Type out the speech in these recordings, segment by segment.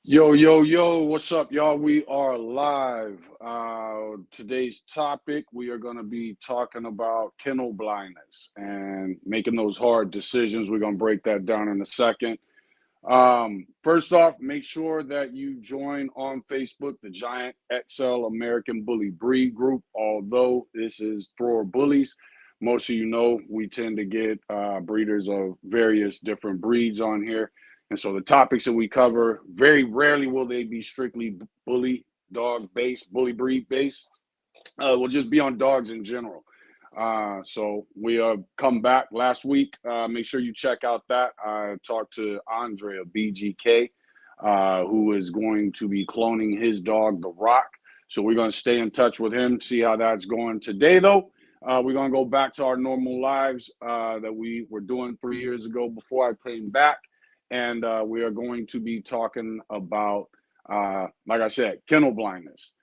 Yo, yo, yo, what's up, y'all? We are live. Today's topic, we are going to be talking about kennel blindness and making those hard decisions. We're going to break that down in a second. First off, make sure that you join on Facebook, the Giant XL American Bully Breed Group. Although this is Thrower Bullies, most of you know we tend to get breeders of various different breeds on here. And so the topics that we cover, very rarely will they be strictly bully dog based, bully breed based. We'll just be on dogs in general. So we come back last week. Make sure you check out that. I talked to Andre of BGK, who is going to be cloning his dog, The Rock. So we're going to stay in touch with him, see how that's going. Today, though, we're going to go back to our normal lives that we were doing 3 years ago before I came back. And we are going to be talking about, like I said, kennel blindness.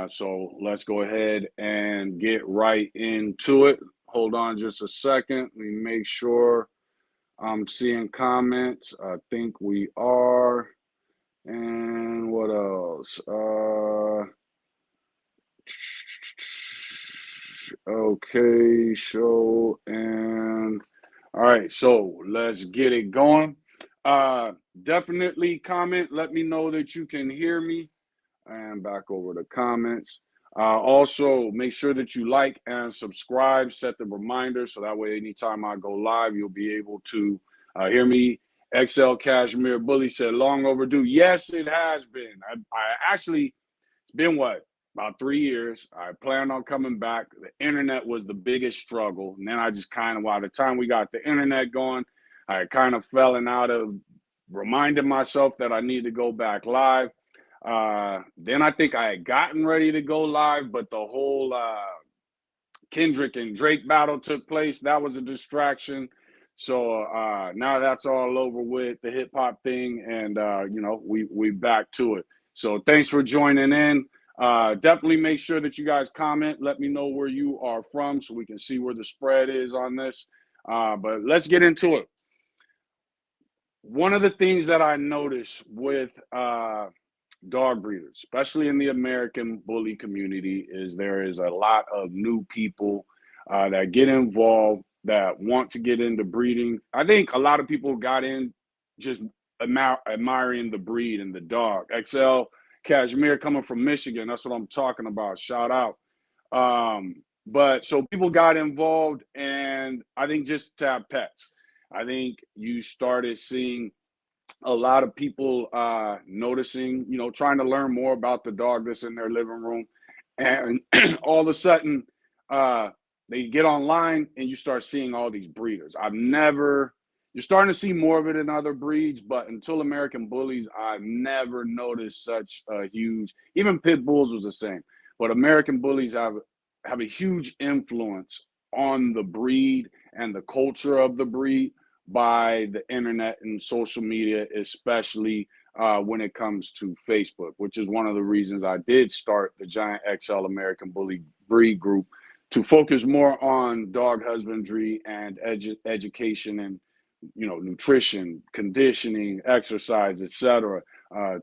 So let's go ahead and get right into it. Hold on just a second. Let me make sure I'm seeing comments. I think we are. And what else? Okay, show and all right, so let's get it going. Definitely comment. Let me know that you can hear me. And back over to comments. Also, make sure that you like and subscribe. Set the reminder so that way anytime I go live, you'll be able to hear me. XL Cashmere Bully said, long overdue. Yes, it has been. I actually, it's been what? About 3 years. I plan on coming back. The internet was the biggest struggle. And then I just kind of, by the time we got the internet going, I kind of fell out of reminding myself that I need to go back live. Then I think I had gotten ready to go live, but the whole Kendrick and Drake battle took place. That was a distraction. So now that's all over with, the hip hop thing, and we back to it. So thanks for joining in. Definitely make sure that you guys comment. Let me know where you are from so we can see where the spread is on this. But let's get into it. One of the things that I noticed with dog breeders, especially in the American bully community, is there is a lot of new people that get involved, that want to get into breeding. I think a lot of people got in just admiring the breed and the dog. XL Cashmere coming from Michigan, that's what I'm talking about. Shout out. But so people got involved, and I think just to have pets. I think you started seeing a lot of people noticing, trying to learn more about the dog that's in their living room. And all of a sudden, they get online and you start seeing all these breeders. You're starting to see more of it in other breeds, but until American Bullies, I've never noticed such a huge, even Pit Bulls was the same, but American Bullies have a huge influence on the breed and the culture of the breed by the internet and social media, especially when it comes to Facebook, which is one of the reasons I did start the Giant XL American Bully Breed Group, to focus more on dog husbandry and education and nutrition, conditioning, exercise, etc.,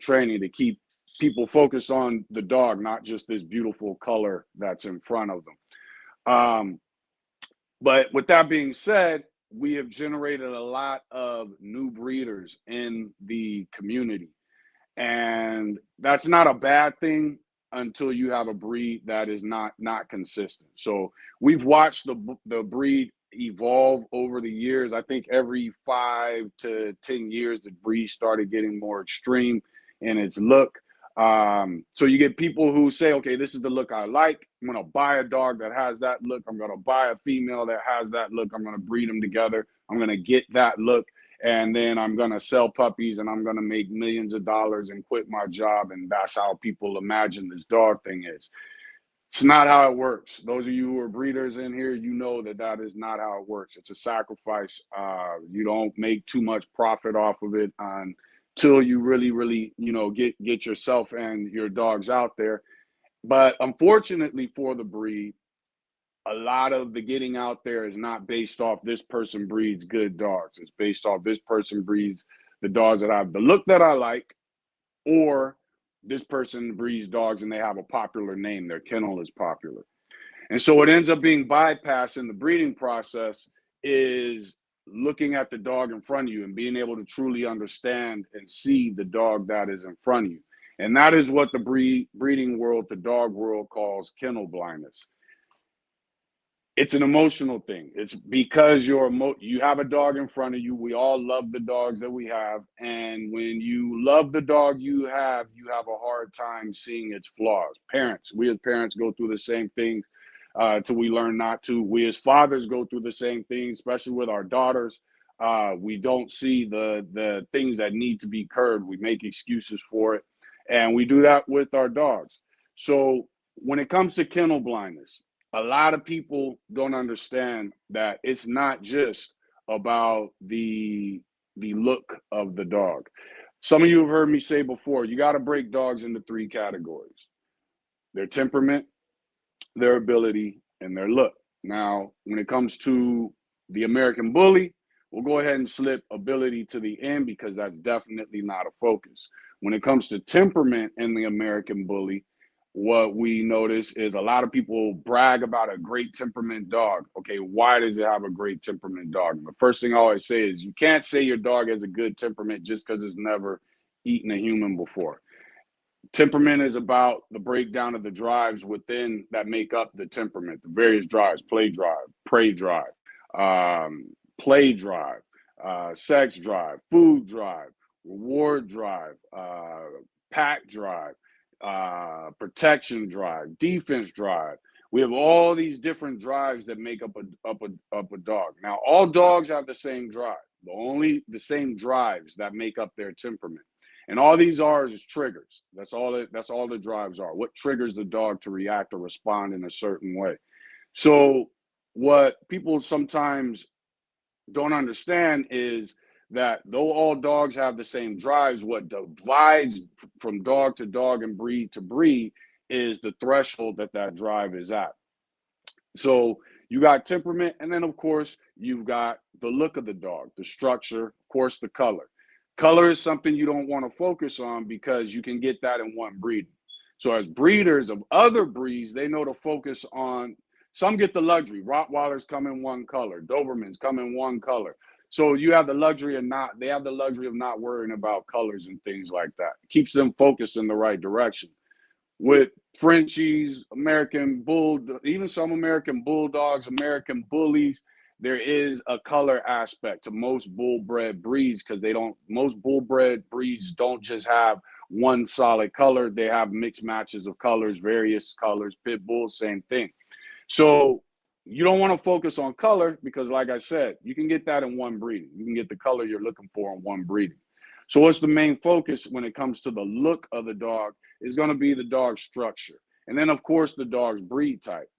training, to keep people focused on the dog, not just this beautiful color that's in front of them. But with that being said, we have generated a lot of new breeders in the community. And that's not a bad thing until you have a breed that is not consistent. So we've watched the breed evolve over the years. I think every 5 to 10 years, the breed started getting more extreme in its look. So you get people who say, okay, this is the look I like. I'm going to buy a dog that has that look. I'm going to buy a female that has that look. I'm going to breed them together. I'm going to get that look. And then I'm going to sell puppies and I'm going to make millions of dollars and quit my job. And that's how people imagine this dog thing is. It's not how it works. Those of you who are breeders in here, you know that is not how it works. It's a sacrifice. You don't make too much profit off of it until you really, get yourself and your dogs out there. But unfortunately for the breed, a lot of the getting out there is not based off this person breeds good dogs. It's based off this person breeds the dogs that have the look that I like, or this person breeds dogs and they have a popular name, their kennel is popular. And so what ends up being bypassed in the breeding process is looking at the dog in front of you and being able to truly understand and see the dog that is in front of you. And that is what the breeding world, the dog world, calls kennel blindness. It's an emotional thing. It's because you have a dog in front of you. We all love the dogs that we have. And when you love the dog you have a hard time seeing its flaws. We as parents go through the same things till we learn not to. We as fathers go through the same things, especially with our daughters. We don't see the things that need to be curbed. We make excuses for it. And we do that with our dogs. So when it comes to kennel blindness, a lot of people don't understand that it's not just about the look of the dog. Some of you have heard me say before, you got to break dogs into 3 categories: their temperament, their ability, and their look. Now, when it comes to the American Bully, we'll go ahead and slip ability to the end because that's definitely not a focus. When it comes to temperament in the American Bully, what we notice is a lot of people brag about a great temperament dog. Okay, why does it have a great temperament dog? And the first thing I always say is you can't say your dog has a good temperament just because it's never eaten a human before. Temperament is about the breakdown of the drives within that make up the temperament, the various drives: play drive, prey drive, play drive, sex drive, food drive, reward drive, pack drive, protection drive, defense drive. We have all these different drives that make up a dog. Now, all dogs have the same drive, the same drives that make up their temperament. And all these are is triggers. That's all the drives are. What triggers the dog to react or respond in a certain way. So what people sometimes don't understand is that though all dogs have the same drives, what divides from dog to dog and breed to breed is the threshold that drive is at. So you got temperament, and then of course you've got the look of the dog, the structure, of course the color. Color is something you don't want to focus on because you can get that in one breed. So as breeders of other breeds, they know to focus on, some get the luxury. Rottweilers come in one color, Dobermans come in one color. So you have the luxury of they have the luxury of not worrying about colors and things like that. It keeps them focused in the right direction. With Frenchies, American Bull, even some American Bulldogs, American Bullies, there is a color aspect to most bull-bred breeds because most bull-bred breeds don't just have one solid color. They have mixed matches of colors, various colors. Pit bulls, same thing. So you don't want to focus on color because, like I said, you can get that in one breeding. You can get the color you're looking for in one breeding. So what's the main focus when it comes to the look of the dog is going to be the dog's structure. And then, of course, the dog's breed type.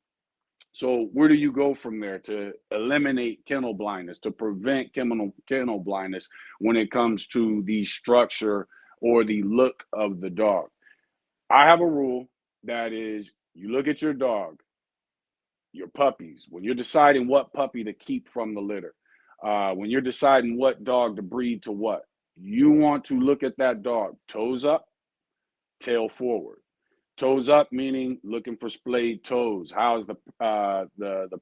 So where do you go from there to eliminate kennel blindness, to prevent kennel blindness when it comes to the structure or the look of the dog? I have a rule that is, you look at your dog, your puppies, when you're deciding what puppy to keep from the litter, when you're deciding what dog to breed to what, you want to look at that dog toes up, tail forward. Toes up meaning looking for splayed toes. How's the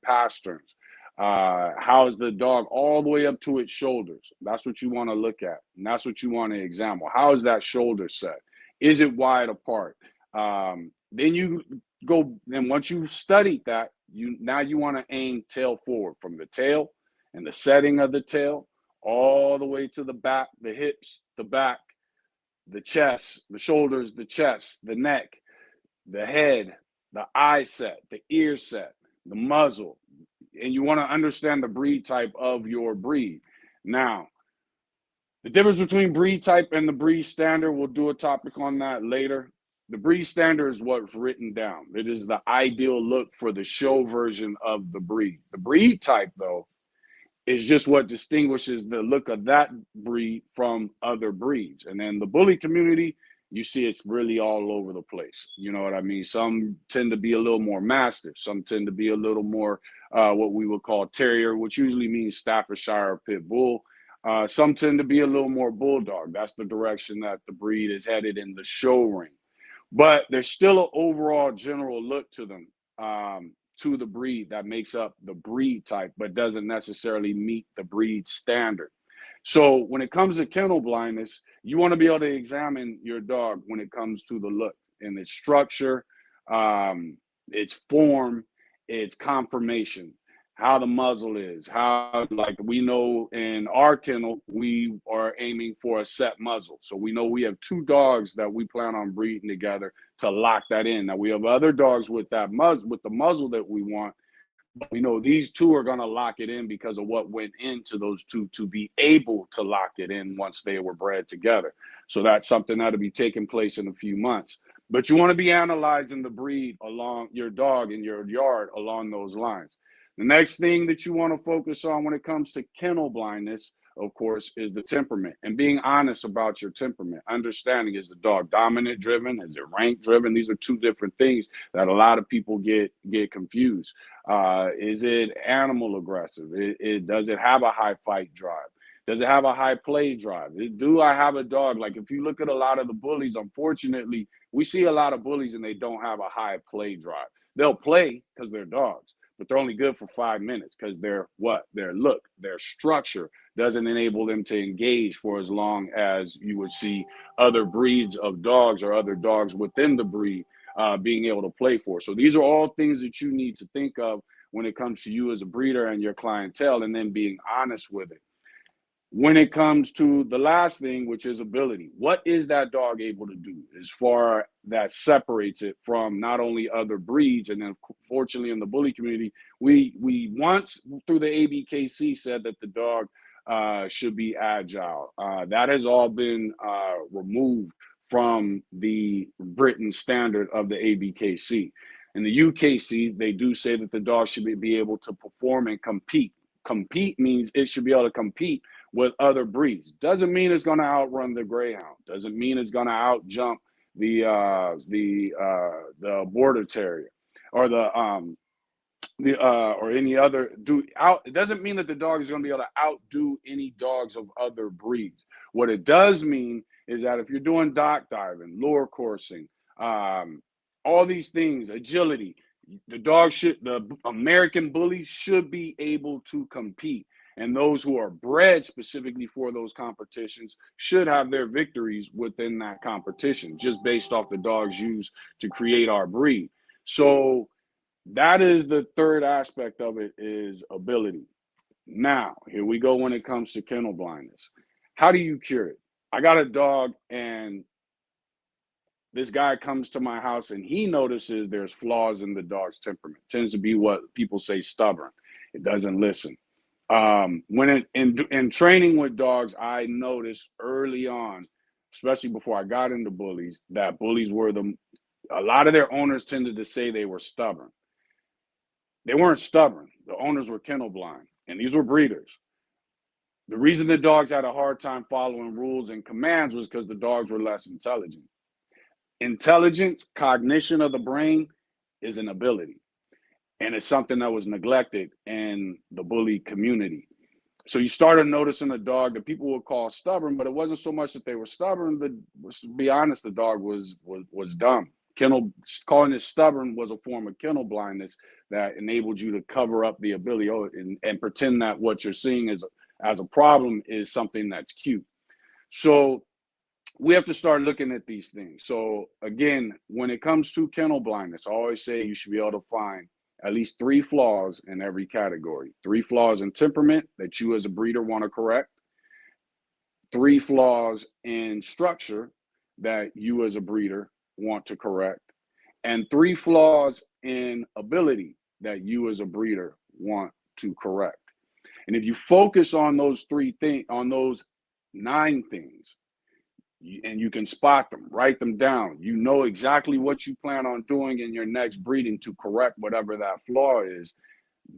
pasterns? How's the dog all the way up to its shoulders? That's what you want to look at, and that's what you want to examine. How is that shoulder set? Is it wide apart? Then you go. Then once you've studied that, you want to aim tail forward, from the tail and the setting of the tail all the way to the back, the hips, the back, the chest, the shoulders, the chest, the neck, the head, the eye set, the ear set, the muzzle. And you want to understand the breed type of your breed. Now, the difference between breed type and the breed standard, we'll do a topic on that later. The breed standard is what's written down. It is the ideal look for the show version of the breed. The breed type, though, is just what distinguishes the look of that breed from other breeds. And in the bully community, you see it's really all over the place. You know what I mean? Some tend to be a little more mastiff. Some tend to be a little more what we would call terrier, which usually means Staffordshire or pit bull. Some tend to be a little more bulldog. That's the direction that the breed is headed in the show ring. But there's still an overall general look to them, to the breed that makes up the breed type, but doesn't necessarily meet the breed standard. So when it comes to kennel blindness, you want to be able to examine your dog when it comes to the look and its structure, its form, its conformation, how the muzzle is, how, like, we know in our kennel, we are aiming for a set muzzle. So we know we have two dogs that we plan on breeding together to lock that in. Now we have other dogs with that muzzle, with the muzzle that we want. We know these two are going to lock it in because of what went into those two to be able to lock it in once they were bred together. So that's something that'll be taking place in a few months. But you want to be analyzing the breed along your dog in your yard along those lines. The next thing that you want to focus on when it comes to kennel blindness, of course, is the temperament and being honest about your temperament. Understanding, is the dog dominant driven? Is it rank driven? These are two different things that a lot of people get confused. Is it animal aggressive? Does it have a high fight drive? Does it have a high play drive? Do I have a dog? Like, if you look at a lot of the bullies, unfortunately, we see a lot of bullies and they don't have a high play drive. They'll play because they're dogs, but they're only good for 5 minutes because their look, their structure doesn't enable them to engage for as long as you would see other breeds of dogs or other dogs within the breed being able to play for. So these are all things that you need to think of when it comes to you as a breeder and your clientele, and then being honest with it. When it comes to the last thing, which is ability, what is that dog able to do as far that separates it from not only other breeds? And then, fortunately, in the bully community, we once through the ABKC said that the dog should be agile. That has all been removed from the Britain standard of the ABKC. In the UKC, they do say that the dog should be able to perform and compete. Compete means it should be able to compete with other breeds. Doesn't mean it's going to outrun the greyhound. Doesn't mean it's going to out jump the border terrier or or any other It doesn't mean that the dog is going to be able to outdo any dogs of other breeds. What it does mean is that if you're doing dock diving, lure coursing, all these things, agility, the American bully should be able to compete. And those who are bred specifically for those competitions should have their victories within that competition, just based off the dogs used to create our breed. So that is the third aspect of it, is ability. Now, here we go when it comes to kennel blindness. How do you cure it? I got a dog, and this guy comes to my house and he notices there's flaws in the dog's temperament. It tends to be what people say stubborn. It doesn't listen. In training with dogs, I noticed early on, especially before I got into bullies, that bullies were a lot of their owners tended to say they were stubborn. They weren't stubborn. The owners were kennel blind, and these were breeders. The reason the dogs had a hard time following rules and commands was because the dogs were less intelligent. Intelligence, cognition of the brain, is an ability. And it's something that was neglected in the bully community. So you started noticing a dog that people would call stubborn, but it wasn't so much that they were stubborn, but to be honest, the dog was dumb. Calling it stubborn was a form of kennel blindness that enabled you to cover up the ability and pretend that what you're seeing as a problem is something that's cute. So we have to start looking at these things. So again, when it comes to kennel blindness, I always say you should be able to find at least 3 flaws in every category. 3 flaws in temperament that you as a breeder want to correct. 3 flaws in structure that you as a breeder want to correct. And 3 flaws in ability that you as a breeder want to correct. And if you focus on those 9 things, and you can spot them, write them down, you know exactly what you plan on doing in your next breeding to correct whatever that flaw is.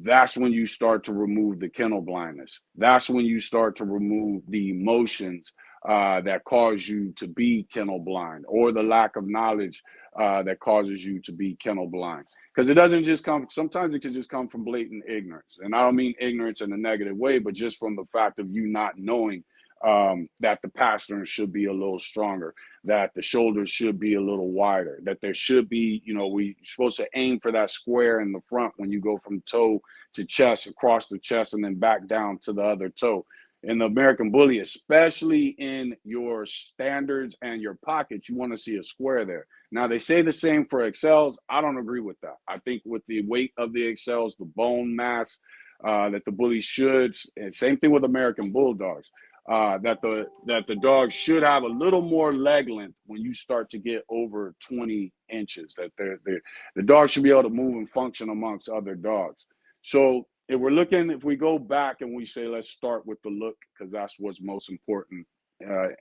That's when you start to remove the kennel blindness. That's when you start to remove the emotions that cause you to be kennel blind, or the lack of knowledge that causes you to be kennel blind. because it doesn't just come, sometimes it can just come from blatant ignorance. And I don't mean ignorance in a negative way, but just from the fact of you not knowing that the pastern should be a little stronger, that the shoulders should be a little wider, that there should be, we're supposed to aim for that square in the front when you go from toe to chest, across the chest, and then back down to the other toe. In the American Bully, especially in your standards and your pockets, you want to see a square there. Now, they say the same for XLs. I don't agree with that. I think with the weight of the XLs, the bone mass, that the Bully should, and same thing with American Bulldogs, that the dog should have a little more leg length when you start to get over 20 inches, that the dog should be able to move and function amongst other dogs. So if we go back and we say, let's start with the look, because that's what's most important,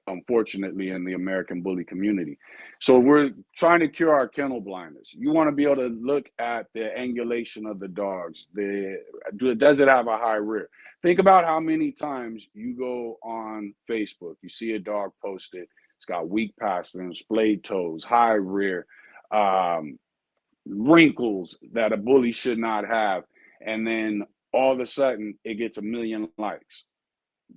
unfortunately, in the American Bully community. So we're trying to cure our kennel blindness. You want to be able to look at the angulation of the dogs. Does it have a high rear? Think about how many times you go on Facebook, you see a dog posted, it's got weak pasterns, splayed toes, high rear, wrinkles that a bully should not have. And then all of a sudden it gets 1 million likes.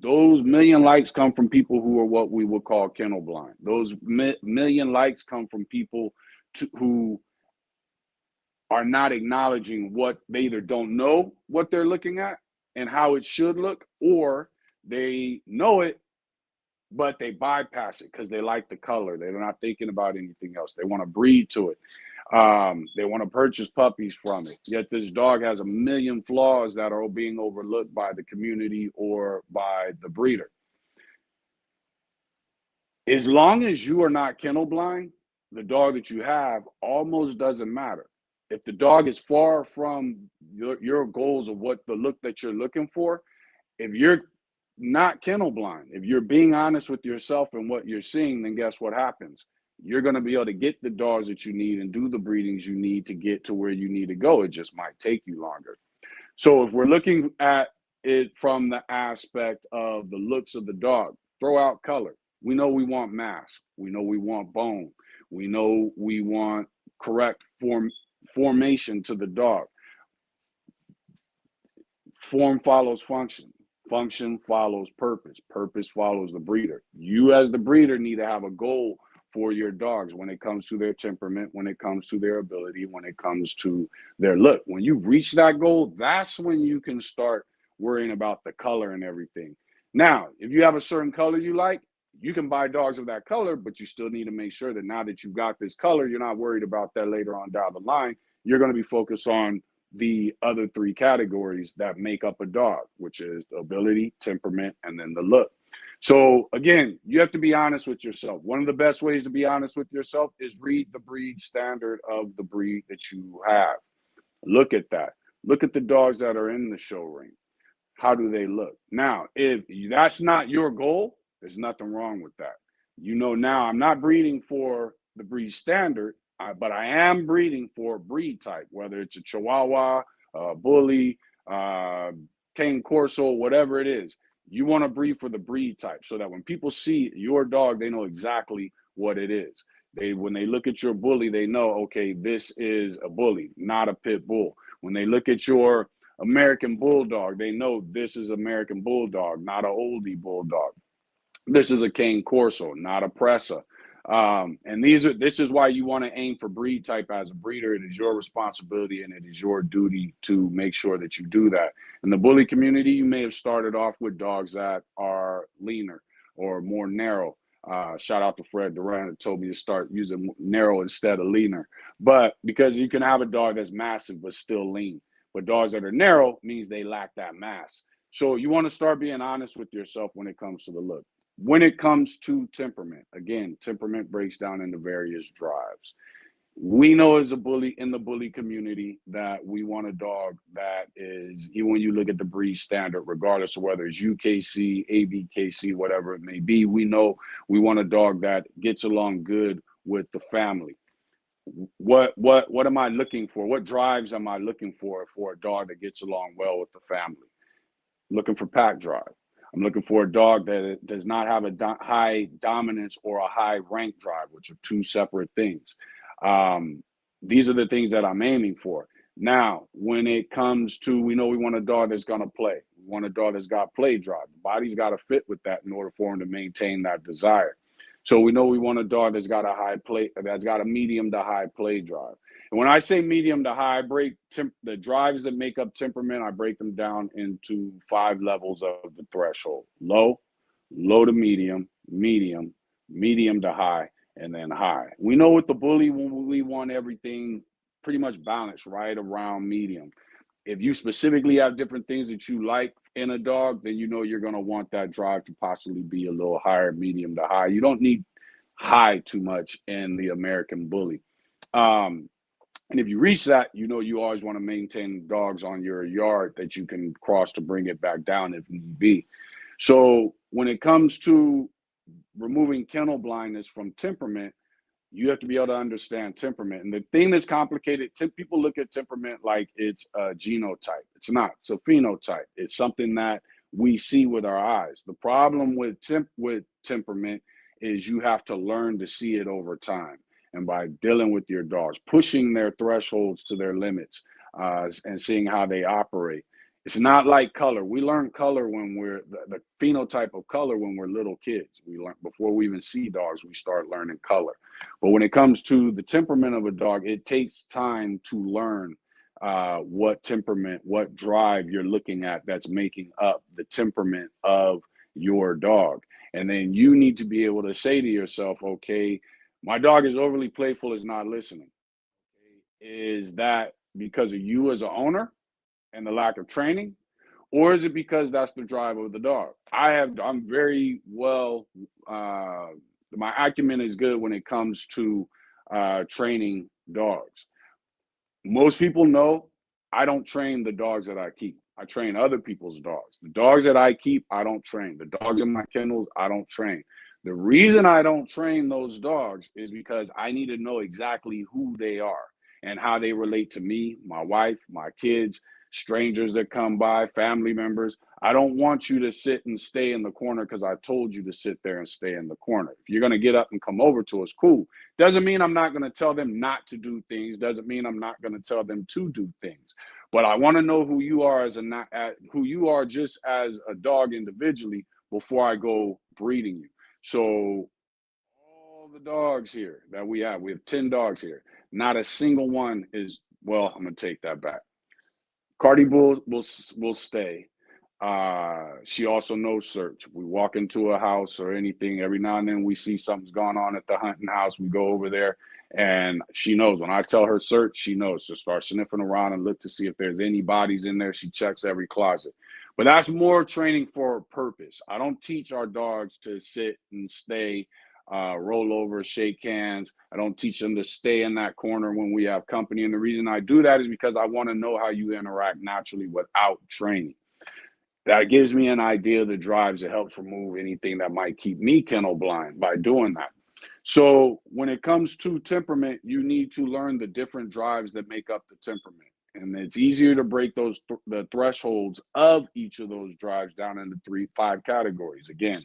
Those 1 million likes come from people who are what we would call kennel blind. Those 1 million likes come from people who are not acknowledging what they either don't know what they're looking at and how it should look, or they know it, but they bypass it because they like the color. They're not thinking about anything else. They want to breed to it. They want to purchase puppies from it. Yet this dog has 1 million flaws that are being overlooked by the community or by the breeder. As long as you are not kennel blind, the dog that you have almost doesn't matter. If the dog is far from your goals of what the look that you're looking for, if you're not kennel blind, if you're being honest with yourself and what you're seeing, then guess what happens? You're going to be able to get the dogs that you need and do the breedings you need to get to where you need to go. It just might take you longer. So if we're looking at it from the aspect of the looks of the dog, throw out color. We know we want mass. We know we want bone. We know we want correct formation to the dog. Form follows function. Function follows purpose. Purpose follows the breeder. You as the breeder need to have a goal for your dogs when it comes to their temperament, when it comes to their ability, when it comes to their look. When you reach that goal, that's when you can start worrying about the color and everything. Now, if you have a certain color you like, you can buy dogs of that color, but you still need to make sure that now that you've got this color, you're not worried about that later on down the line. You're going to be focused on the other 3 categories that make up a dog, which is the ability, temperament, and then the look. So again, you have to be honest with yourself. One of the best ways to be honest with yourself is read the breed standard of the breed that you have. Look at that. Look at the dogs that are in the show ring. How do they look? Now, if that's not your goal, there's nothing wrong with that. Now I'm not breeding for the breed standard, but I am breeding for breed type, whether it's a Chihuahua, Bully, Cane Corso, whatever it is. You want to breed for the breed type so that when people see your dog, they know exactly what it is. When they look at your Bully, they know, okay, this is a Bully, not a pit bull. When they look at your American Bulldog, they know this is American Bulldog, not an oldie Bulldog. This is a Cane Corso, not a Presa. And this is why you want to aim for breed type as a breeder. It is your responsibility and it is your duty to make sure that you do that. In the Bully community, you may have started off with dogs that are leaner or more narrow. Shout out to Fred Durant, who told me to start using narrow instead of leaner. But because you can have a dog that's massive but still lean. But dogs that are narrow means they lack that mass. So you want to start being honest with yourself when it comes to the look. When it comes to temperament, again, temperament breaks down into various drives. We know as a bully in the bully community that we want a dog that is, even when you look at the breed standard, regardless of whether it's UKC, ABKC, whatever it may be, we know we want a dog that gets along good with the family. What am I looking for? What drives am I looking for a dog that gets along well with the family? Looking for pack drive. I'm looking for a dog that does not have a high dominance or a high rank drive, which are 2 separate things. these are the things that I'm aiming for. Now, when it comes to, we know we want a dog that's going to play. We want a dog that's got play drive. The body's got to fit with that in order for him to maintain that desire. So we know we want a dog that's got a that's got a medium to high play drive. And when I say medium to high, I break the drives that make up temperament. I break them down into 5 levels of the threshold: low, low to medium, medium, medium to high, and then high. We know with the bully, we want everything pretty much balanced right around medium. If you specifically have different things that you like in a dog, then you know you're going to want that drive to possibly be a little higher, medium to high. You don't need high too much in the American bully. And if you reach that, you know you always want to maintain dogs on your yard that you can cross to bring it back down if need be. So when it comes to removing kennel blindness from temperament, you have to be able to understand temperament. And the thing that's complicated, people look at temperament like it's a genotype. It's not. It's a phenotype. It's something that we see with our eyes. The problem with temperament is you have to learn to see it over time. And by dealing with your dogs, pushing their thresholds to their limits, and seeing how they operate. It's not like color. We learn color when we're the phenotype of color when we're little kids. We learn before we even see dogs, we start learning color. But when it comes to the temperament of a dog, it takes time to learn what temperament, what drive you're looking at that's making up the temperament of your dog. And then you need to be able to say to yourself, okay, my dog is overly playful, is not listening. Is that because of you as an owner and the lack of training? Or is it because that's the drive of the dog? I'm very well, my acumen is good when it comes to training dogs. Most people know I don't train the dogs that I keep. I train other people's dogs. The dogs that I keep, I don't train. The dogs in my kennels, I don't train. The reason I don't train those dogs is because I need to know exactly who they are and how they relate to me, my wife, my kids, strangers that come by, family members. I don't want you to sit and stay in the corner because I told you to sit there and stay in the corner. If you're going to get up and come over to us, cool. Doesn't mean I'm not going to tell them not to do things. Doesn't mean I'm not going to tell them to do things. But I want to know who you are who you are just as a dog individually before I go breeding you. So all the dogs here that we have 10 dogs here. Not a single one is, well, I'm going to take that back. Cardi will stay. She also knows search. We walk into a house or anything, every now and then we see something's going on at the hunting house. We go over there and she knows. When I tell her search, she knows. So start sniffing around and look to see if there's any bodies in there. She checks every closet. But that's more training for a purpose. I don't teach our dogs to sit and stay, roll over, shake hands. I don't teach them to stay in that corner when we have company. And the reason I do that is because I want to know how you interact naturally without training. That gives me an idea of the drives. It helps remove anything that might keep me kennel blind by doing that. So when it comes to temperament, you need to learn the different drives that make up the temperament. And it's easier to break the thresholds of each of those drives down into 5 categories. Again,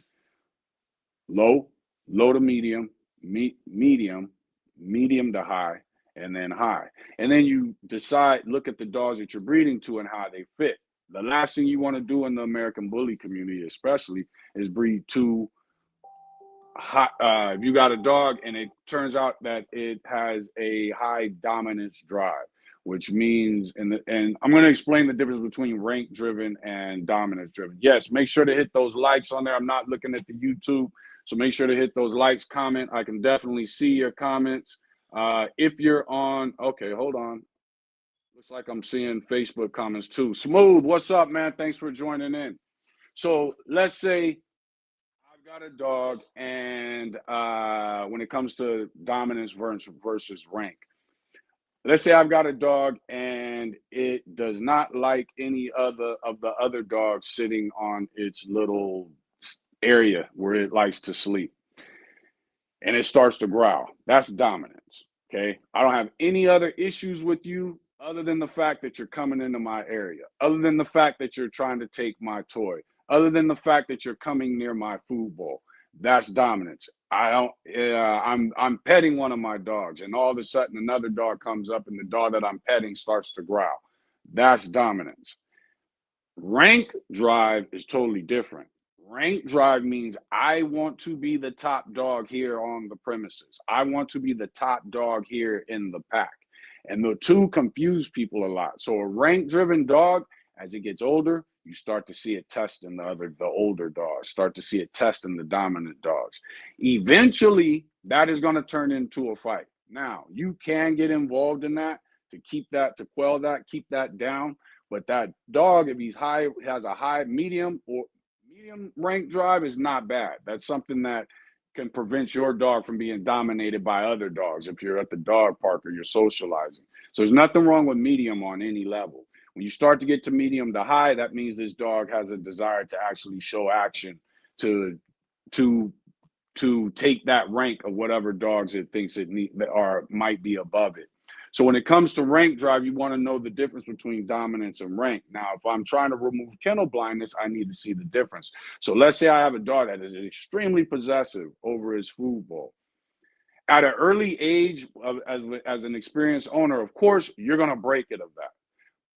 low, low to medium, medium, medium to high, and then high. And then you decide, look at the dogs that you're breeding to and how they fit. The last thing you want to do in the American bully community, especially, is breed too high. If you got a dog and it turns out that it has a high dominance drive, which means, and I'm going to explain the difference between rank driven and dominance driven. Yes, make sure to hit those likes on there. I'm not looking at the YouTube, so make sure to hit those likes, comment. I can definitely see your comments. If you're on, okay, hold on. Looks like I'm seeing Facebook comments too. Smooth, what's up, man? Thanks for joining in. So let's say I've got a dog, and when it comes to dominance versus rank, let's say I've got a dog and it does not like any other of the other dogs sitting on its little area where it likes to sleep, and it starts to growl. That's dominance. Okay. I don't have any other issues with you other than the fact that you're coming into my area, other than the fact that you're trying to take my toy, other than the fact that you're coming near my food bowl. That's dominance. I don't. Yeah, I'm petting one of my dogs, and all of a sudden another dog comes up, and the dog that I'm petting starts to growl. That's dominance. Rank drive is totally different. Rank drive means I want to be the top dog here on the premises. I want to be the top dog here in the pack. And the two confuse people a lot. So a rank driven dog, as it gets older, you start to see it testing the older dogs, start to see it testing the dominant dogs. Eventually, that is going to turn into a fight. Now, you can get involved in that to keep that, to quell that, keep that down. But that dog, if he's high, has a high, medium, or medium rank drive, is not bad. That's something that can prevent your dog from being dominated by other dogs if you're at the dog park or you're socializing. So there's nothing wrong with medium on any level. When you start to get to medium to high, that means this dog has a desire to actually show action to to to take that rank of whatever dogs it thinks it need or might be above it. So when it comes to rank drive, you want to know the difference between dominance and rank. Now, if I'm trying to remove kennel blindness, I need to see the difference. So let's say I have a dog that is extremely possessive over his food bowl. At an early age, as an experienced owner, of course, you're going to break it of that.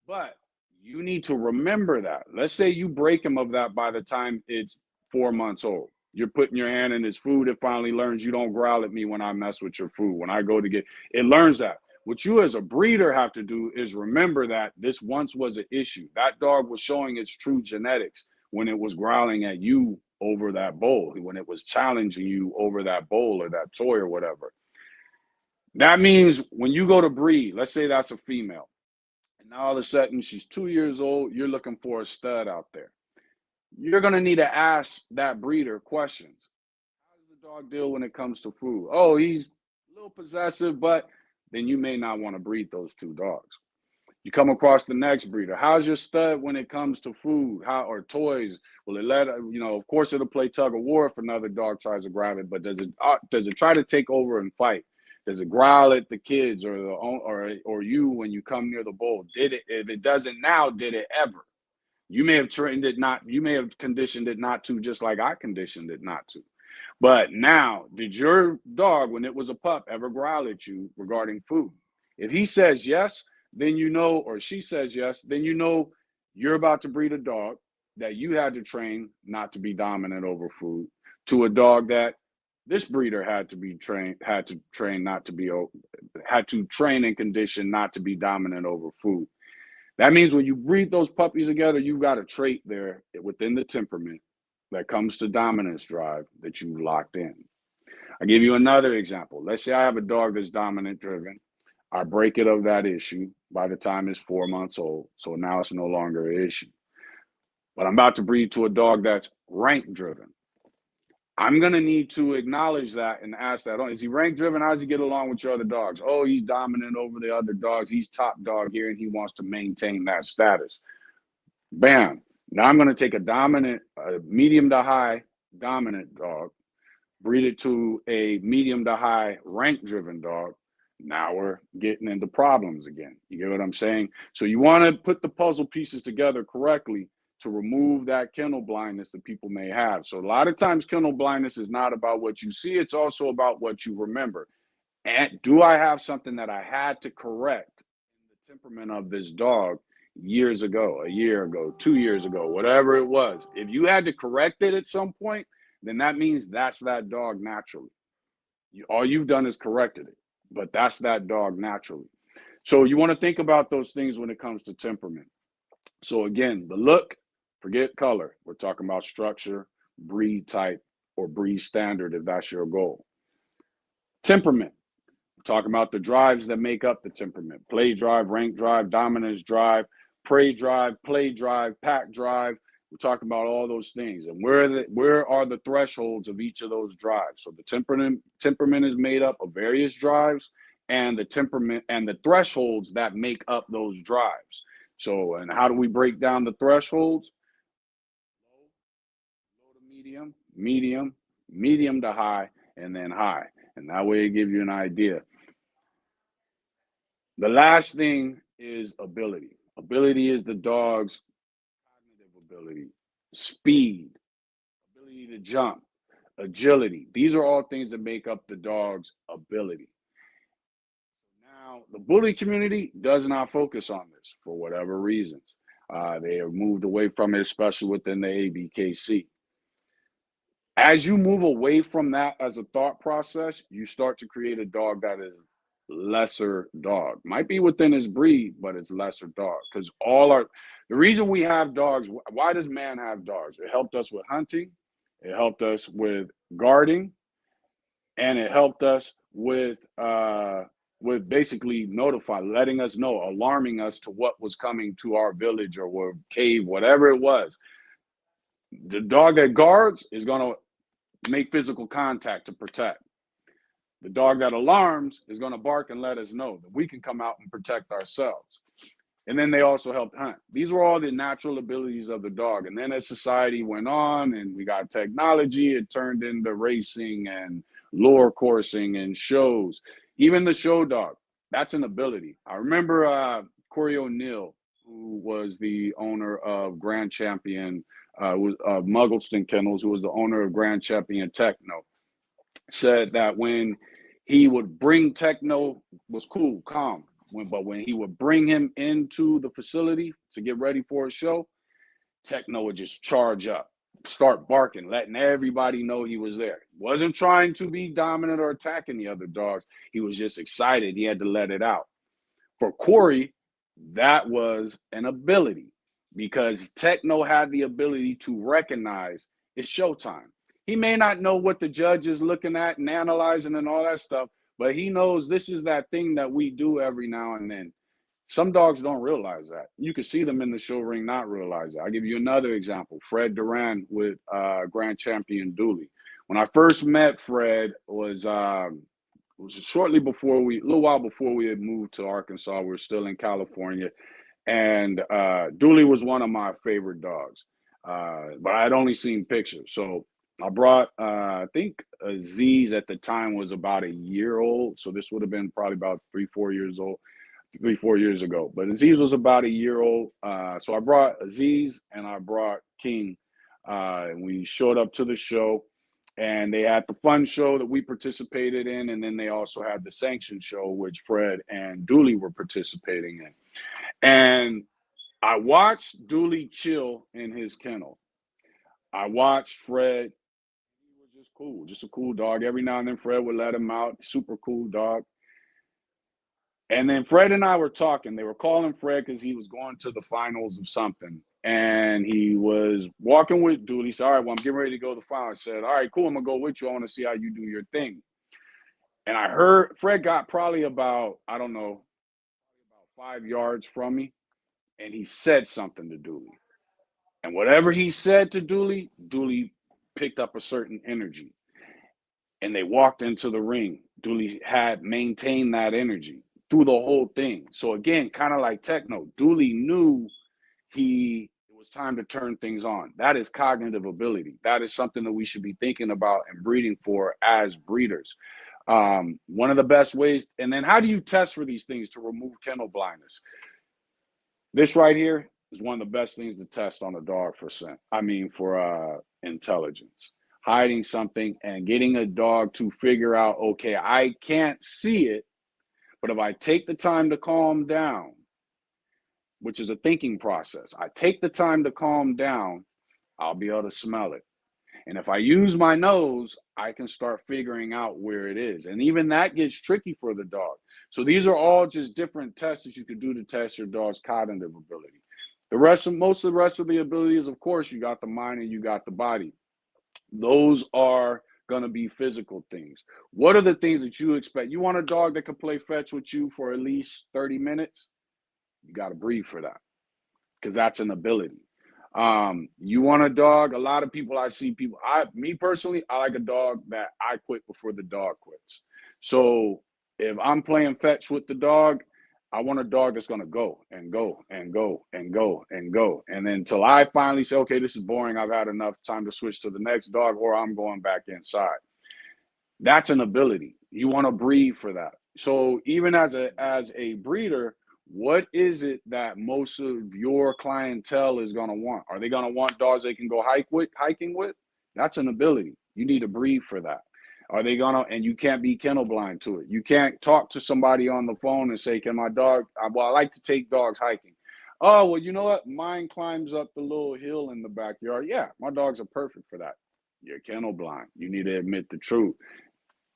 But you need to remember that. Let's say you break him of that by the time it's 4 months old. You're putting your hand in his food. It finally learns you don't growl at me when I mess with your food. When I go to get it, learns that. What you as a breeder have to do is remember that this once was an issue. That dog was showing its true genetics when it was growling at you over that bowl, when it was challenging you over that bowl or that toy or whatever. That means when you go to breed, let's say that's a female, and now all of a sudden she's 2 years old, you're looking for a stud out there. You're going to need to ask that breeder questions. How does the dog deal when it comes to food? Oh, he's a little possessive, but then you may not want to breed those two dogs. You come across the next breeder. How's your stud when it comes to food? How or toys? Will it let of course it'll play tug of war if another dog tries to grab it, but does it try to take over and fight? Does it growl at the kids or you when you come near the bowl? Did it, if it doesn't now, did it ever? You may have trained it not, you may have conditioned it not to, just like I conditioned it not to. But now, did your dog, when it was a pup, ever growl at you regarding food? If he says yes, then you know, or she says yes, then you know you're about to breed a dog that you had to train not to be dominant over food to a dog that this breeder had to train not to be, had to train and condition not to be dominant over food. That means when you breed those puppies together, you've got a trait there within the temperament that comes to dominance drive that you locked in. I'll give you another example. Let's say I have a dog that's dominant driven. I break it of that issue by the time it's 4 months old. So now it's no longer an issue. But I'm about to breed to a dog that's rank driven. I'm going to need to acknowledge that and ask that. Is he rank driven? How does he get along with your other dogs? Oh, he's dominant over the other dogs. He's top dog here and he wants to maintain that status. Bam. Now I'm going to take a medium to high dominant dog, breed it to a medium to high rank driven dog. Now we're getting into problems again. You get what I'm saying? So you want to put the puzzle pieces together correctly to remove that kennel blindness that people may have. So a lot of times kennel blindness is not about what you see, it's also about what you remember. And do I have something that I had to correct in the temperament of this dog years ago, a year ago, 2 years ago, whatever it was? If you had to correct it at some point, then that means that's that dog naturally. All you've done is corrected it, but that's that dog naturally. So you want to think about those things when it comes to temperament. So again, the look, forget color. We're talking about structure, breed type, or breed standard if that's your goal. Temperament. We're talking about the drives that make up the temperament. Play drive, rank drive, dominance drive, prey drive, play drive, pack drive. We're talking about all those things. And where are the thresholds of each of those drives? So the temperament is made up of various drives and the temperament and the thresholds that make up those drives. So, and how do we break down the thresholds? Low to medium, medium, medium to high, and then high. And that way it gives you an idea. The last thing is ability. Ability is the dog's cognitive ability, speed, ability to jump, agility. These are all things that make up the dog's ability. Now, the bully community does not focus on this for whatever reasons. They have moved away from it, especially within the ABKC. As you move away from that as a thought process, you start to create a dog that is lesser dog. Might be within his breed, but it's lesser dog. Because the reason we have dogs, why does man have dogs? It helped us with hunting, it helped us with guarding, and it helped us with basically letting us know, alarming us to what was coming to our village or cave, whatever it was. The dog that guards is going to make physical contact to protect. The dog that alarms is going to bark and let us know that we can come out and protect ourselves. And then they also helped hunt. These were all the natural abilities of the dog. And then as society went on and we got technology, it turned into racing and lure coursing and shows. Even the show dog, that's an ability. I remember Corey O'Neill, who was the owner of Grand Champion, Muggleston Kennels, who was the owner of Grand Champion Techno, said that when he would bring Techno, was cool, calm, but when he would bring him into the facility to get ready for a show, Techno would just charge up, start barking, letting everybody know he was there. Wasn't trying to be dominant or attacking the other dogs. He was just excited. He had to let it out. For Corey, that was an ability because Techno had the ability to recognize it's showtime. He may not know what the judge is looking at and analyzing and all that stuff, but he knows this is that thing that we do every now and then. Some dogs don't realize that. You can see them in the show ring not realize that. I'll give you another example. Fred Duran with Grand Champion Dooley. When I first met Fred, it was shortly before a little while before we had moved to Arkansas. We were still in California. And Dooley was one of my favorite dogs. But I had only seen pictures. So I brought, I think Aziz at the time was about a year old. So this would have been probably about 3-4 years old. 3-4 years ago, but Aziz was about a year old. So I brought Aziz and I brought King. And we showed up to the show, and they had the fun show that we participated in, and then they also had the sanctioned show, which Fred and Dooley were participating in. And I watched Dooley chill in his kennel. I watched Fred. He was just cool, just a cool dog. Every now and then Fred would let him out. Super cool dog. And then Fred and I were talking. They were calling Fred because he was going to the finals of something. And he was walking with Dooley. He said, all right, well, I'm getting ready to go to the finals. I said, all right, cool. I'm going to go with you. I want to see how you do your thing. And I heard Fred got probably about, I don't know, about 5 yards from me. And he said something to Dooley. And whatever he said to Dooley, Dooley picked up a certain energy. And they walked into the ring. Dooley had maintained that energy through the whole thing. So again, kind of like Techno, Dooley knew it was time to turn things on. That is cognitive ability. That is something that we should be thinking about and breeding for as breeders. One of the best ways, and then how do you test for these things to remove kennel blindness? This right here is one of the best things to test on a dog for intelligence. Hiding something and getting a dog to figure out, okay, I can't see it, but if I take the time to calm down, which is a thinking process, I take the time to calm down, I'll be able to smell it. And if I use my nose, I can start figuring out where it is. And even that gets tricky for the dog. So these are all just different tests that you could do to test your dog's cognitive ability. Most of the rest of the abilities, of course, you got the mind and you got the body. Those are going to be physical things. What are the things that you expect? You want a dog that can play fetch with you for at least 30 minutes? You got to breed for that because that's an ability. You want a dog, a lot of people, me personally, I like a dog that I quit before the dog quits. So if I'm playing fetch with the dog, I want a dog that's going to go and go and go and go and go. And then until I finally say, okay, this is boring. I've had enough time to switch to the next dog, or I'm going back inside. That's an ability. You want to breed for that. So even as a breeder, what is it that most of your clientele is going to want? Are they going to want dogs they can go hiking with? That's an ability. You need to breed for that. Are they gonna, and you can't be kennel blind to it. You can't talk to somebody on the phone and say, can my dog, well, I like to take dogs hiking. Oh, well, you know what? Mine climbs up the little hill in the backyard. Yeah, my dogs are perfect for that. You're kennel blind. You need to admit the truth.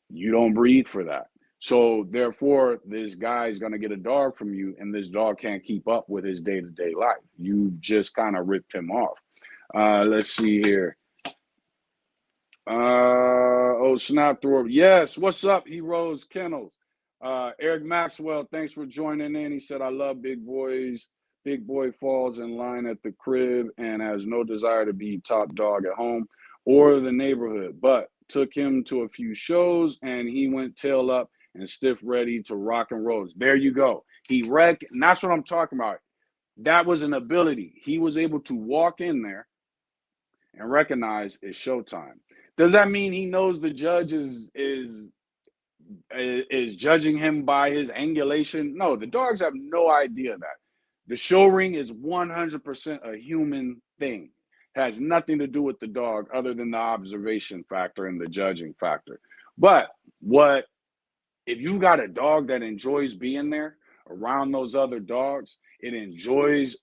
You don't breed for that. So therefore, this guy is going to get a dog from you, and this dog can't keep up with his day-to-day life. You just kind of ripped him off. Let's see here. Oh, snap through. Yes, what's up, Heroes Kennels? Eric Maxwell, thanks for joining in. He said, I love big boys. Big boy falls in line at the crib and has no desire to be top dog at home or the neighborhood, but took him to a few shows and he went tail up and stiff ready to rock and roll. There you go. And that's what I'm talking about. That was an ability. He was able to walk in there and recognize it's showtime. Does that mean he knows the judge is judging him by his angulation? No, the dogs have no idea that. The show ring is 100% a human thing. It has nothing to do with the dog other than the observation factor and the judging factor. But what if you got a dog that enjoys being there around those other dogs, it enjoys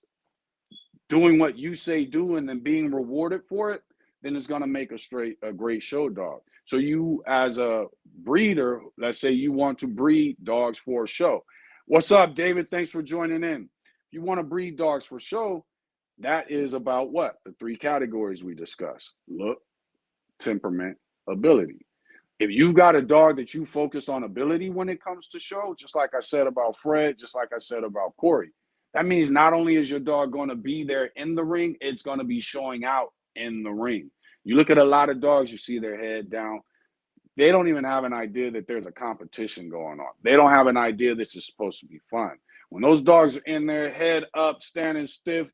doing what you say do and then being rewarded for it, then it's going to make a great show dog. So you as a breeder, let's say you want to breed dogs for show. What's up, David? Thanks for joining in. If you want to breed dogs for show, that is about what? The three categories we discussed: look, temperament, ability. If you've got a dog that you focused on ability when it comes to show, just like I said about Fred, just like I said about Corey, that means not only is your dog going to be there in the ring, it's going to be showing out in the ring. You look at a lot of dogs, you see their head down. They don't even have an idea that there's a competition going on. They don't have an idea this is supposed to be fun. When those dogs are in their head up, standing stiff,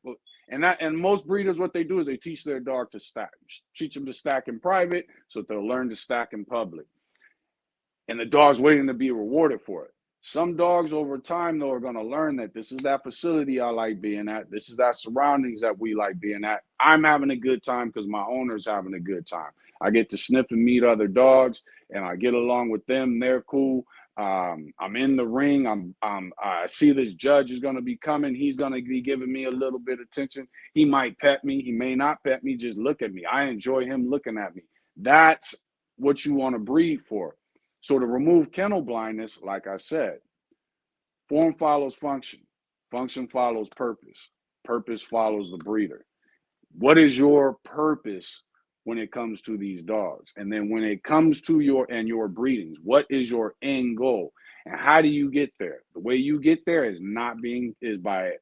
and most breeders, what they do is they teach their dog to stack, teach them to stack in private so that they'll learn to stack in public. And the dog's waiting to be rewarded for it. Some dogs over time, though, are going to learn that this is that facility I like being at. This is that surroundings that we like being at. I'm having a good time because my owner's having a good time. I get to sniff and meet other dogs, and I get along with them. They're cool. I'm in the ring. I see this judge is going to be coming. He's going to be giving me a little bit of attention. He might pet me. He may not pet me. Just look at me. I enjoy him looking at me. That's what you want to breed for. So to remove kennel blindness, like I said, form follows function. Function follows purpose. Purpose follows the breeder. What is your purpose when it comes to these dogs? And then when it comes to your breedings, what is your end goal? And how do you get there? The way you get there is by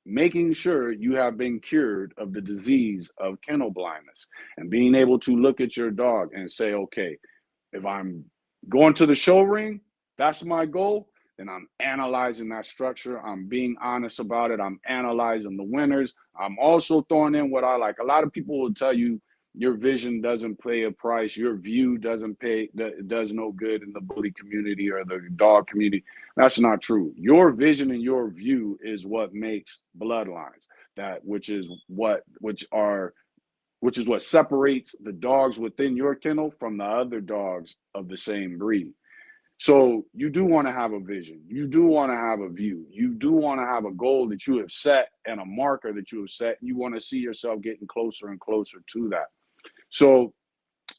making sure you have been cured of the disease of kennel blindness and being able to look at your dog and say, okay, if I'm going to the show ring, that's my goal, then I'm analyzing that structure. I'm being honest about it. I'm analyzing the winners. I'm also throwing in what I like. A lot of people will tell you your vision doesn't pay a price. Your view does no good in the bully community or the dog community. That's not true. Your vision and your view is what makes bloodlines, which is what separates the dogs within your kennel from the other dogs of the same breed. So you do want to have a vision. You do want to have a view. You do want to have a goal that you have set and a marker that you have set. You want to see yourself getting closer and closer to that. So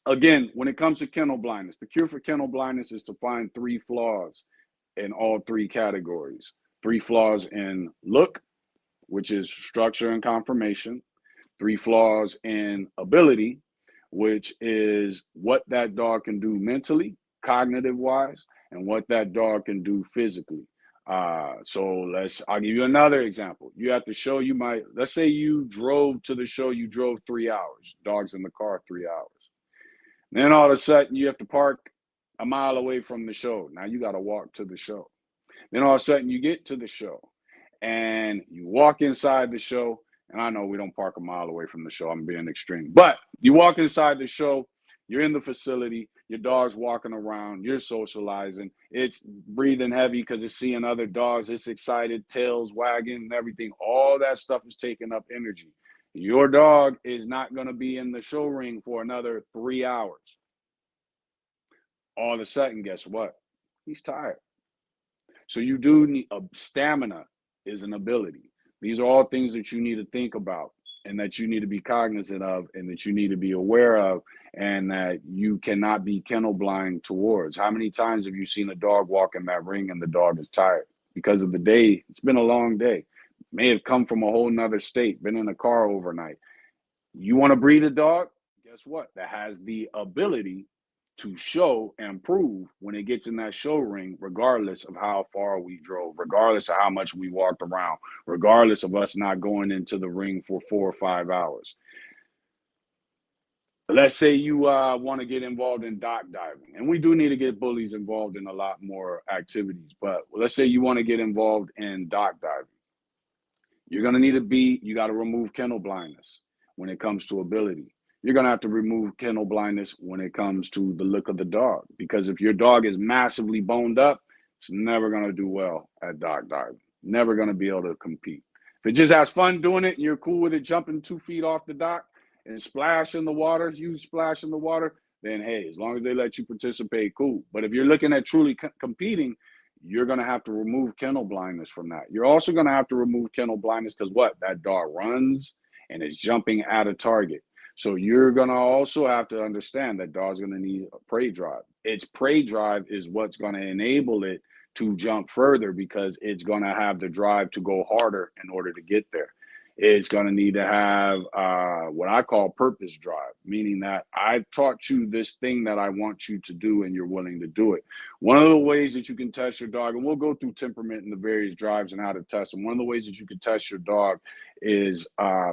again, when it comes to kennel blindness, the cure for kennel blindness is to find 3 flaws in all 3 categories. 3 flaws in look, which is structure and conformation. 3 flaws in ability, which is what that dog can do mentally, cognitive wise, and what that dog can do physically. I'll give you another example. You at the show, let's say you drove to the show, you drove 3 hours, dogs in the car 3 hours. Then all of a sudden you have to park a mile away from the show. Now you got to walk to the show. Then all of a sudden you get to the show and you walk inside the show. And I know we don't park a mile away from the show. I'm being extreme. But you walk inside the show, you're in the facility, your dog's walking around, you're socializing. It's breathing heavy because it's seeing other dogs. It's excited, tails wagging and everything. All that stuff is taking up energy. Your dog is not going to be in the show ring for another 3 hours. all of a sudden, guess what? He's tired. So you do need stamina is an ability. These are all things that you need to think about and that you need to be cognizant of and that you need to be aware of and that you cannot be kennel blind towards. How many times have you seen a dog walk in that ring and the dog is tired because of the day? It's been a long day. May have come from a whole nother state, been in a car overnight. You want to breed a dog? Guess what? That has the ability to show and prove when it gets in that show ring, regardless of how far we drove, regardless of how much we walked around, regardless of us not going into the ring for 4 or 5 hours. Let's say you want to get involved in dock diving, and we do need to get bullies involved in a lot more activities, but let's say you want to get involved in dock diving. You're going to need to you got to remove kennel blindness when it comes to ability. You're going to have to remove kennel blindness when it comes to the look of the dog. Because if your dog is massively boned up, it's never going to do well at dock diving. Never going to be able to compete. If it just has fun doing it and you're cool with it jumping 2 feet off the dock and splash in the water, huge splash in the water, then hey, as long as they let you participate, cool. But if you're looking at truly competing, you're going to have to remove kennel blindness from that. You're also going to have to remove kennel blindness because what? That dog runs and is jumping at a target. So you're going to also have to understand that dog's going to need a prey drive. Its prey drive is what's going to enable it to jump further because it's going to have the drive to go harder in order to get there. It's going to need to have what I call purpose drive, meaning that I've taught you this thing that I want you to do and you're willing to do it. One of the ways that you can test your dog, and we'll go through temperament and the various drives and how to test them. One of the ways that you can test your dog is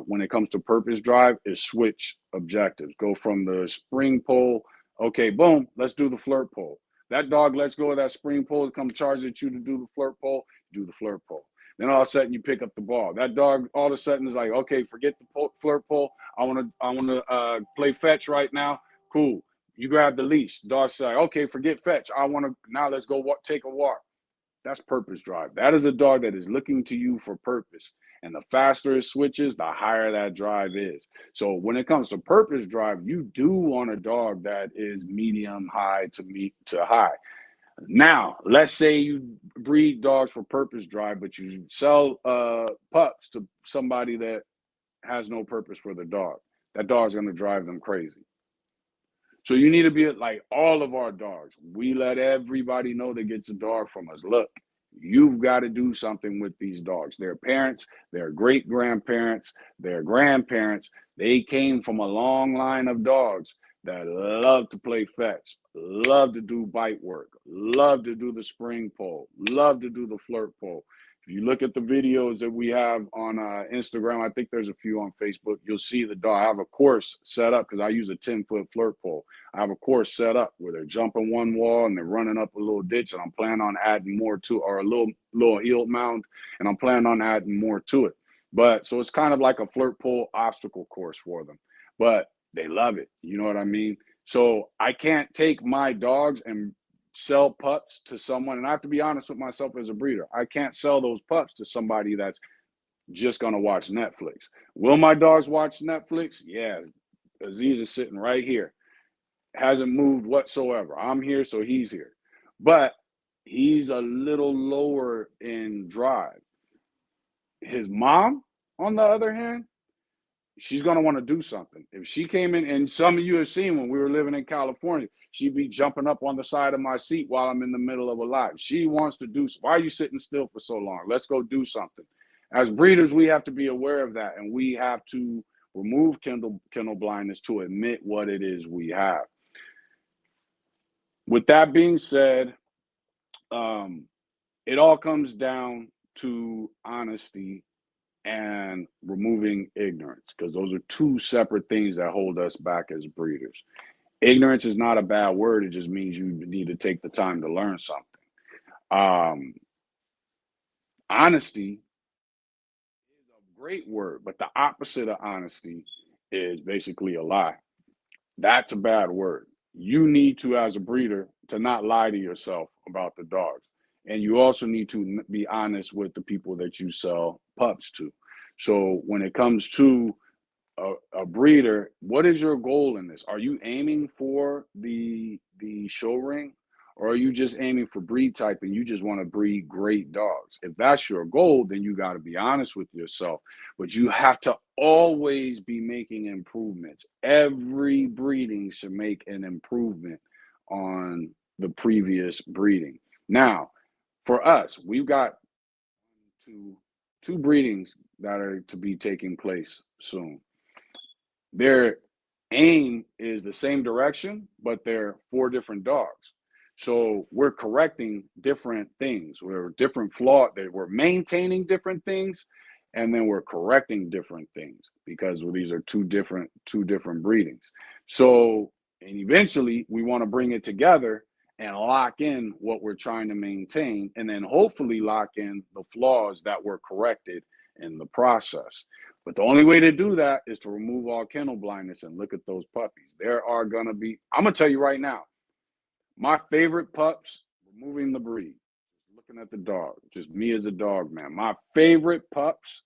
when it comes to purpose drive is switch objectives. Go from the spring pull, okay, boom, let's do the flirt pull. That dog lets go of that spring pull to come charge at you to do the flirt pull, do the flirt pull. Then all of a sudden you pick up the ball. That dog all of a sudden is like, okay, forget the flirt pull. I want to play fetch right now. Cool. You grab the leash. Dog's like, okay, forget fetch. Now let's go take a walk. That's purpose drive. That is a dog that is looking to you for purpose. And the faster it switches, the higher that drive is. So when it comes to purpose drive, you do want a dog that is medium high to high. Now, let's say you breed dogs for purpose drive, but you sell pups to somebody that has no purpose for the dog. That dog's going to drive them crazy. So you need to be like all of our dogs. We let everybody know that gets a dog from us. Look, you've got to do something with these dogs. Their parents, their great grandparents, their grandparents, they came from a long line of dogs that love to play fetch, love to do bite work, love to do the spring pull, love to do the flirt pull. If you look at the videos that we have on Instagram, I think there's a few on Facebook, you'll see the dog. I have a course set up because I use a 10-foot flirt pull. I have a course set up where they're jumping one wall and they're running up a little ditch, and I'm planning on adding more to, or a little heel mound, and I'm planning on adding more to it. But so it's kind of like a flirt pull obstacle course for them. But they love it. You know what I mean? So I can't take my dogs and sell pups to someone, and I have to be honest with myself as a breeder. I can't sell those pups to somebody that's just going to watch Netflix. Will my dogs watch Netflix? Yeah. Aziz is sitting right here. Hasn't moved whatsoever. I'm here, so he's here. But he's a little lower in drive. His mom, on the other hand, she's going to want to do something. If she came in, and some of you have seen when we were living in California, she'd be jumping up on the side of my seat while I'm in the middle of a live. She wants to do, why are you sitting still for so long? Let's go do something. As breeders, we have to be aware of that, and we have to remove kennel blindness to admit what it is we have. With that being said, it all comes down to honesty and removing ignorance, because those are two separate things that hold us back as breeders. Ignorance is not a bad word. It just means you need to take the time to learn something. Honesty is a great word, but the opposite of honesty is basically a lie. That's a bad word. You need to, as a breeder, to not lie to yourself about the dogs. And you also need to be honest with the people that you sell pups to. So when it comes to a breeder, what is your goal in this? Are you aiming for the show ring, or are you just aiming for breed type and you just want to breed great dogs? If that's your goal, then you got to be honest with yourself. But you have to always be making improvements. Every breeding should make an improvement on the previous breeding. Now, for us, we've got two breedings that are to be taking place soon. Their aim is the same direction, but they're four different dogs. So we're correcting different things. We're different flaw. We're maintaining different things, and then we're correcting different things because these are two different breedings. So, and eventually we want to bring it together and lock in what we're trying to maintain, and then hopefully lock in the flaws that were corrected in the process. But the only way to do that is to remove all kennel blindness and look at those puppies. There are going to be, I'm going to tell you right now, my favorite pups, removing the breed, looking at the dog, just me as a dog man. My favorite pups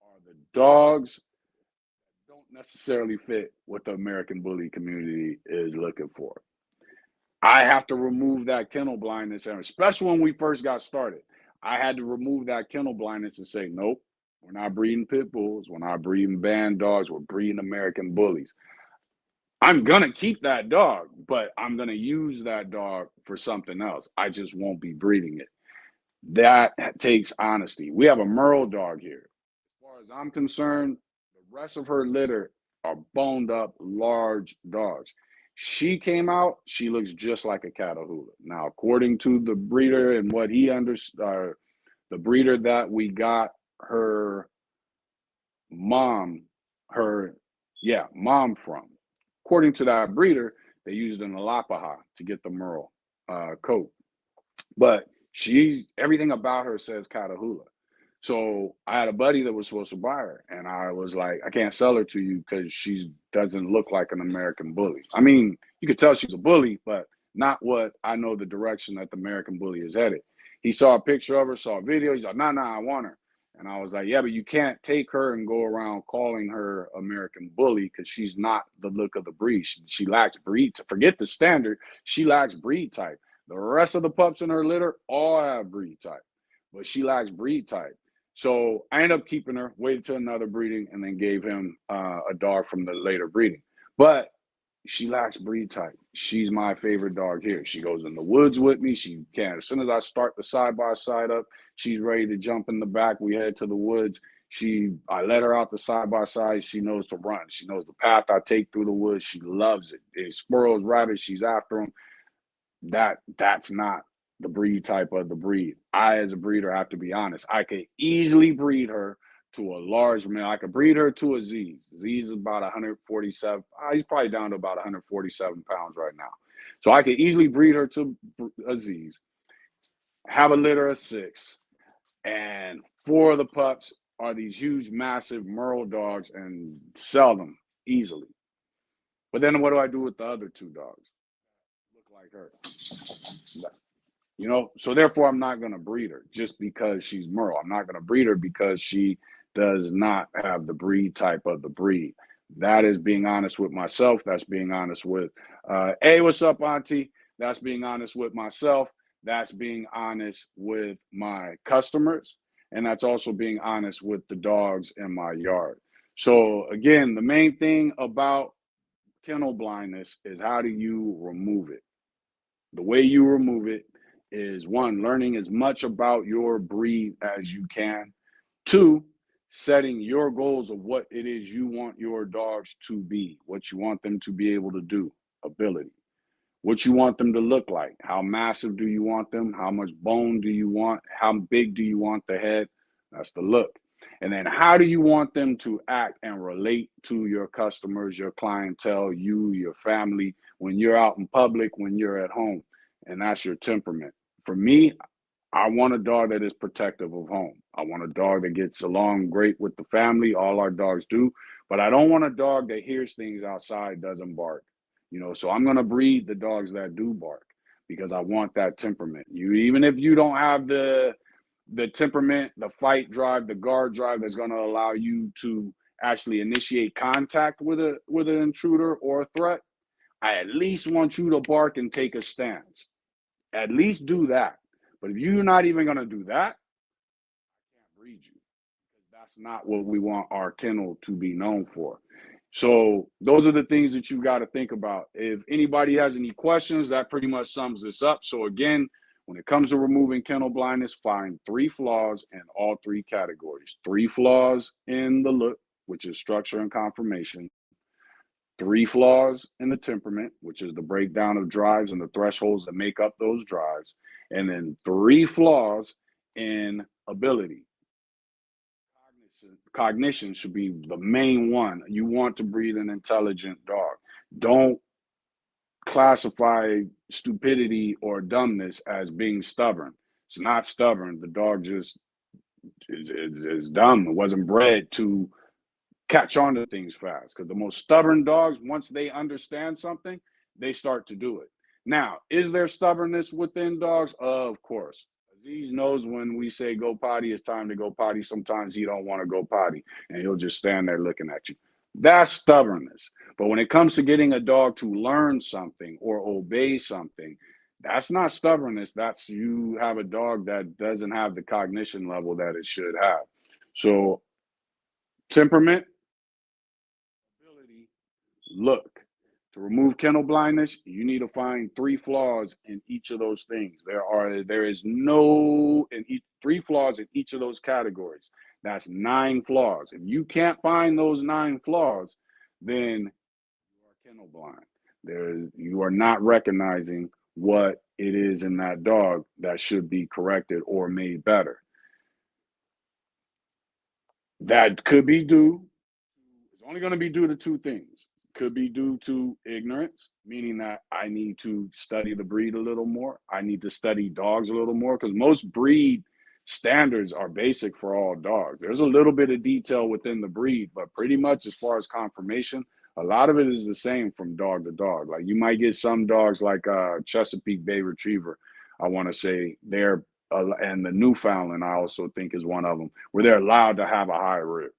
are the dogs that don't necessarily fit what the American bully community is looking for. I have to remove that kennel blindness, and especially when we first got started, I had to remove that kennel blindness and say, nope, we're not breeding pit bulls. We're not breeding band dogs. We're breeding American bullies. I'm going to keep that dog, but I'm going to use that dog for something else. I just won't be breeding it. That takes honesty. We have a Merle dog here. As far as I'm concerned, the rest of her litter are boned up, large dogs. She came out, she looks just like a Catahoula. Now, according to the breeder and what he understood, the breeder that we got her mom from. According to that breeder, they used an Alapaha to get the Merle coat. But everything about her says Catahoula. So I had a buddy that was supposed to buy her, and I was like, I can't sell her to you because she doesn't look like an American bully. I mean, you could tell she's a bully, but not what I know the direction that the American bully is headed. He saw a picture of her, saw a video. He's like, nah, I want her. And I was like, yeah, but you can't take her and go around calling her American bully because she's not the look of the breed. She lacks breed. Forget the standard. She lacks breed type. The rest of the pups in her litter all have breed type, but she lacks breed type. So I ended up keeping her, waited till another breeding, and then gave him a dog from the later breeding. But she lacks breed type. She's my favorite dog here. She goes in the woods with me. She can. As soon as I start the side-by-side up, she's ready to jump in the back. We head to the woods. I let her out the side-by-side. She knows to run. She knows the path I take through the woods. She loves it. It's squirrels, rabbits, she's after them. That's not the breed type of the breed. I, as a breeder, have to be honest. I could easily breed her to a large man. I could breed her to a Z's. Z's is about 147. He's probably down to about 147 pounds right now. So I could easily breed her to a Z's, have a litter of 6, and 4 of the pups are these huge, massive Merle dogs and sell them easily. But then what do I do with the other 2 dogs? Look like her. So therefore I'm not going to breed her just because she's Merle. I'm not going to breed her because she does not have the breed type of the breed. That is being honest with myself. That's being honest with, hey, what's up, Auntie? That's being honest with myself. That's being honest with my customers. And that's also being honest with the dogs in my yard. So again, the main thing about kennel blindness is how do you remove it? The way you remove it is 1, learning as much about your breed as you can. 2, setting your goals of what it is you want your dogs to be, what you want them to be able to do, ability, what you want them to look like, how massive do you want them, how much bone do you want, how big do you want the head, that's the look. And then how do you want them to act and relate to your customers, your clientele, your family, when you're out in public, when you're at home, and that's your temperament. For me, I want a dog that is protective of home. I want a dog that gets along great with the family. All our dogs do, but I don't want a dog that hears things outside, doesn't bark. So I'm going to breed the dogs that do bark because I want that temperament. Even if you don't have the temperament, the fight drive, the guard drive that's going to allow you to actually initiate contact with an intruder or a threat, I at least want you to bark and take a stance. At least do that. But if you're not even going to do that, I can't breed you. That's not what we want our kennel to be known for. So those are the things that you got to think about. If anybody has any questions, that pretty much sums this up. So again, when it comes to removing kennel blindness, find 3 flaws in all 3 categories. 3 flaws in the look, which is structure and conformation. 3 flaws in the temperament, which is the breakdown of drives and the thresholds that make up those drives. And then 3 flaws in ability. Cognition should be the main one. You want to breed an intelligent dog. Don't classify stupidity or dumbness as being stubborn. It's not stubborn. The dog just is dumb. It wasn't bred to catch on to things fast, because the most stubborn dogs, once they understand something, they start to do it. Now, is there stubbornness within dogs? Of course. Aziz knows when we say go potty, it's time to go potty. Sometimes he don't want to go potty, and he'll just stand there looking at you. That's stubbornness. But when it comes to getting a dog to learn something or obey something, that's not stubbornness. That's you have a dog that doesn't have the cognition level that it should have. So temperament, ability, look. To remove kennel blindness, you need to find 3 flaws in each of those things. There is no 3 flaws in each of those categories. That's 9 flaws. If you can't find those 9 flaws, then you are kennel blind. You are not recognizing what it is in that dog that should be corrected or made better. That could be due, it's only going to be due to 2 things. Could be due to ignorance, meaning that I need to study the breed a little more. I need to study dogs a little more, because most breed standards are basic for all dogs. There's a little bit of detail within the breed, but pretty much as far as conformation, a lot of it is the same from dog to dog. Like you might get some dogs like Chesapeake Bay Retriever, I want to say they're, and the Newfoundland I also think is one of them, where they're allowed to have a high rear.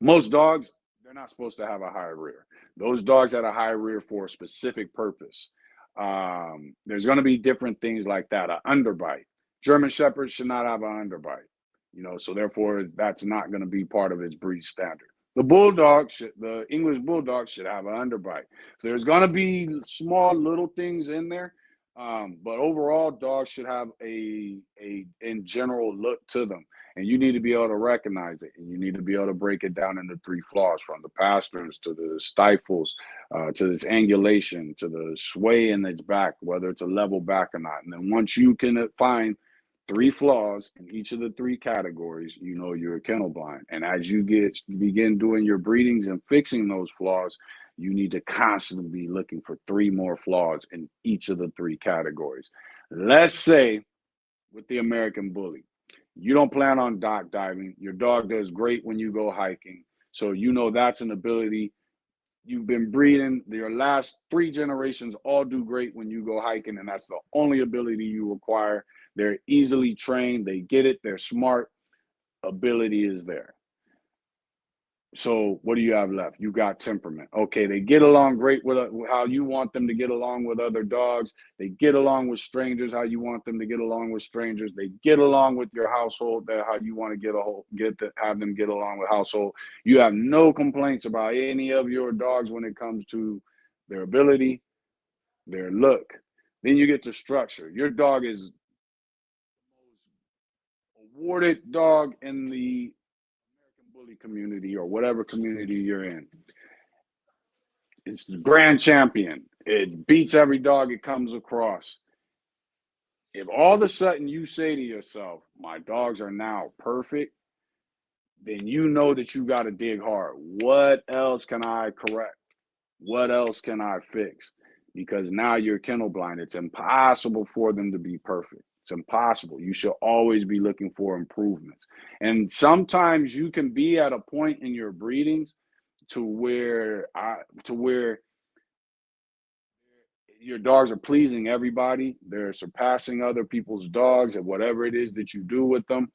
Most dogs, they're not supposed to have a high rear. Those dogs had a high rear for a specific purpose. There's going to be different things like that. An underbite. German Shepherds should not have an underbite. So therefore, that's not going to be part of its breed standard. The English Bulldog should have an underbite. So there's going to be small little things in there. But overall, dogs should have a in general look to them. And you need to be able to recognize it. And you need to be able to break it down into 3 flaws, from the pasterns to the stifles, to this angulation, to the sway in its back, whether it's a level back or not. And then once you can find 3 flaws in each of the 3 categories, you're kennel blind. And as you begin doing your breedings and fixing those flaws, you need to constantly be looking for 3 more flaws in each of the 3 categories. Let's say with the American Bully, you don't plan on dock diving. Your dog does great when you go hiking. So that's an ability. You've been breeding. Your last 3 generations all do great when you go hiking, and that's the only ability you require. They're easily trained. They get it. They're smart. Ability is there. So what do you have left? You got temperament. Okay, they get along great with how you want them to get along with other dogs. They get along with strangers how you want them to get along with strangers. They get along with your household how you want to have them get along with household. You have no complaints about any of your dogs when it comes to their ability, their look. Then you get to structure. Your dog is the most awarded dog in the Bully community or whatever community you're in. It's the grand champion. It beats every dog it comes across. If all of a sudden you say to yourself, my dogs are now perfect, then you know that you got to dig hard. What else can I correct? What else can I fix? Because now you're kennel blind. It's impossible for them to be perfect. It's impossible. You should always be looking for improvements. And sometimes you can be at a point in your breedings to where your dogs are pleasing everybody. They're surpassing other people's dogs at whatever it is that you do with them.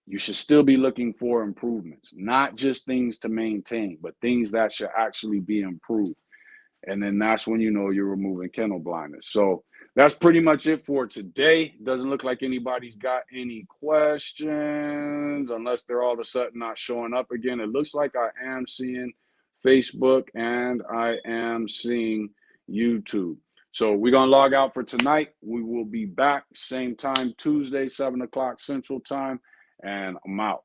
you should still be looking for improvements, not just things to maintain, but things that should actually be improved. And then that's when you know you're removing kennel blindness. So that's pretty much it for today. Doesn't look like anybody's got any questions unless they're all of a sudden not showing up again. It looks like I am seeing Facebook and I am seeing YouTube. So we're going to log out for tonight. We will be back same time Tuesday, 7 o'clock Central Time, and I'm out.